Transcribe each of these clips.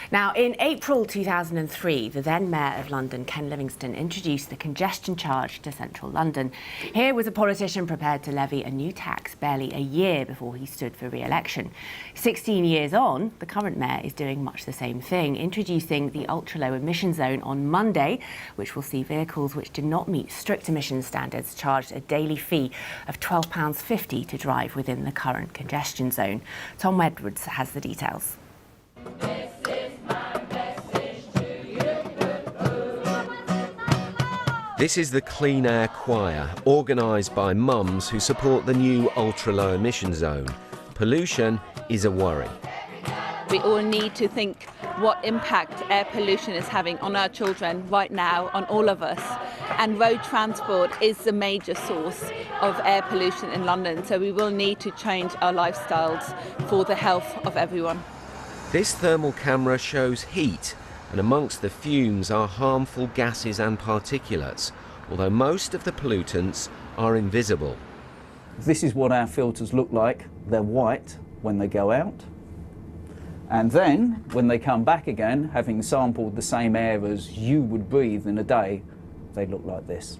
Now, in April 2003, the then Mayor of London, Ken Livingstone, introduced the congestion charge to central London. Here was a politician prepared to levy a new tax barely a year before he stood for re-election. 16 years on, the current mayor is doing much the same thing, introducing the ultra-low emission zone on Monday, which will see vehicles which do not meet strict emissions standards charged a daily fee of £12.50 to drive within the current congestion zone. Tom Edwards has the details. This is the Clean Air Choir, organised by mums who support the new ultra-low emission zone. Pollution is a worry. We all need to think what impact air pollution is having on our children right now, on all of us. And road transport is the major source of air pollution in London, so we will need to change our lifestyles for the health of everyone. This thermal camera shows heat, and amongst the fumes are harmful gases and particulates, although most of the pollutants are invisible. This is what our filters look like. They're white when they go out, and then when they come back again, having sampled the same air as you would breathe in a day, they look like this.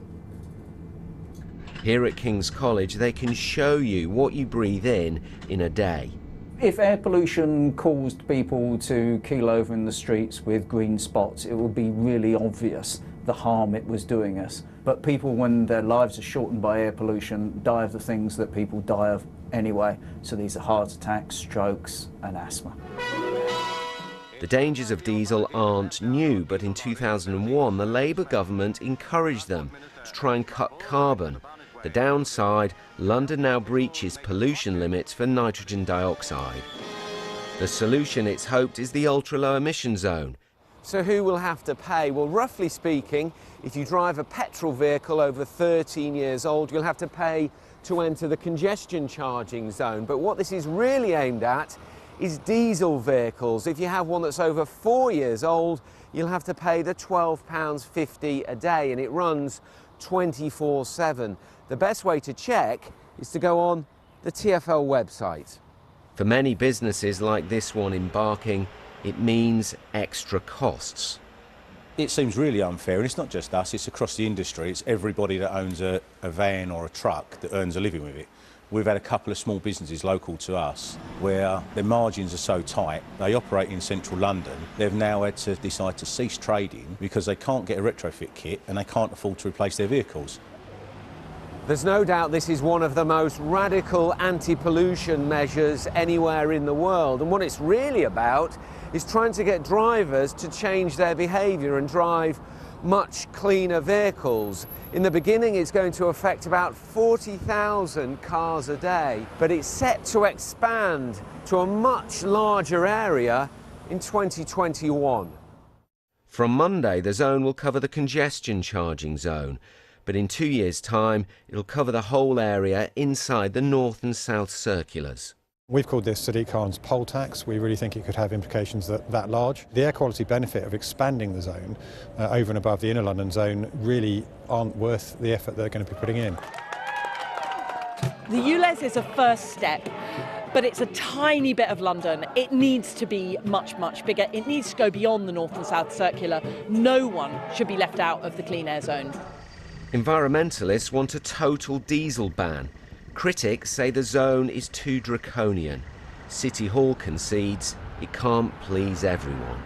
Here at King's College, they can show you what you breathe in a day. If air pollution caused people to keel over in the streets with green spots, it would be really obvious the harm it was doing us. But people, when their lives are shortened by air pollution, die of the things that people die of anyway. So these are heart attacks, strokes and asthma. The dangers of diesel aren't new, but in 2001 the Labour government encouraged them to try and cut carbon. The downside, London now breaches pollution limits for nitrogen dioxide. The solution, it's hoped, is the ultra-low emission zone. So who will have to pay? Well, roughly speaking, if you drive a petrol vehicle over 13 years old, you'll have to pay to enter the congestion charging zone. But what this is really aimed at is diesel vehicles. If you have one that's over 4 years old, you'll have to pay the £12.50 a day, and it runs 24/7. The best way to check is to go on the TfL website. For many businesses like this one in Barking, it means extra costs. It seems really unfair, and it's not just us, it's across the industry. It's everybody that owns a van or a truck that earns a living with it. We've had a couple of small businesses local to us where their margins are so tight, they operate in central London. They've now had to decide to cease trading because they can't get a retrofit kit and they can't afford to replace their vehicles. There's no doubt this is one of the most radical anti-pollution measures anywhere in the world, and what it's really about is trying to get drivers to change their behaviour and drive much cleaner vehicles. In the beginning, it's going to affect about 40,000 cars a day, but it's set to expand to a much larger area in 2021. From Monday, the zone will cover the congestion charging zone, but in 2 years' time, it'll cover the whole area inside the North and South circulars. We've called this Sadiq Khan's poll tax. We really think it could have implications that large. The air quality benefit of expanding the zone over and above the inner London zone really aren't worth the effort they're going to be putting in. The ULEZ is a first step, but it's a tiny bit of London. It needs to be much, much bigger. It needs to go beyond the North and South circular. No one should be left out of the clean air zone. Environmentalists want a total diesel ban. Critics say the zone is too draconian. City Hall concedes it can't please everyone.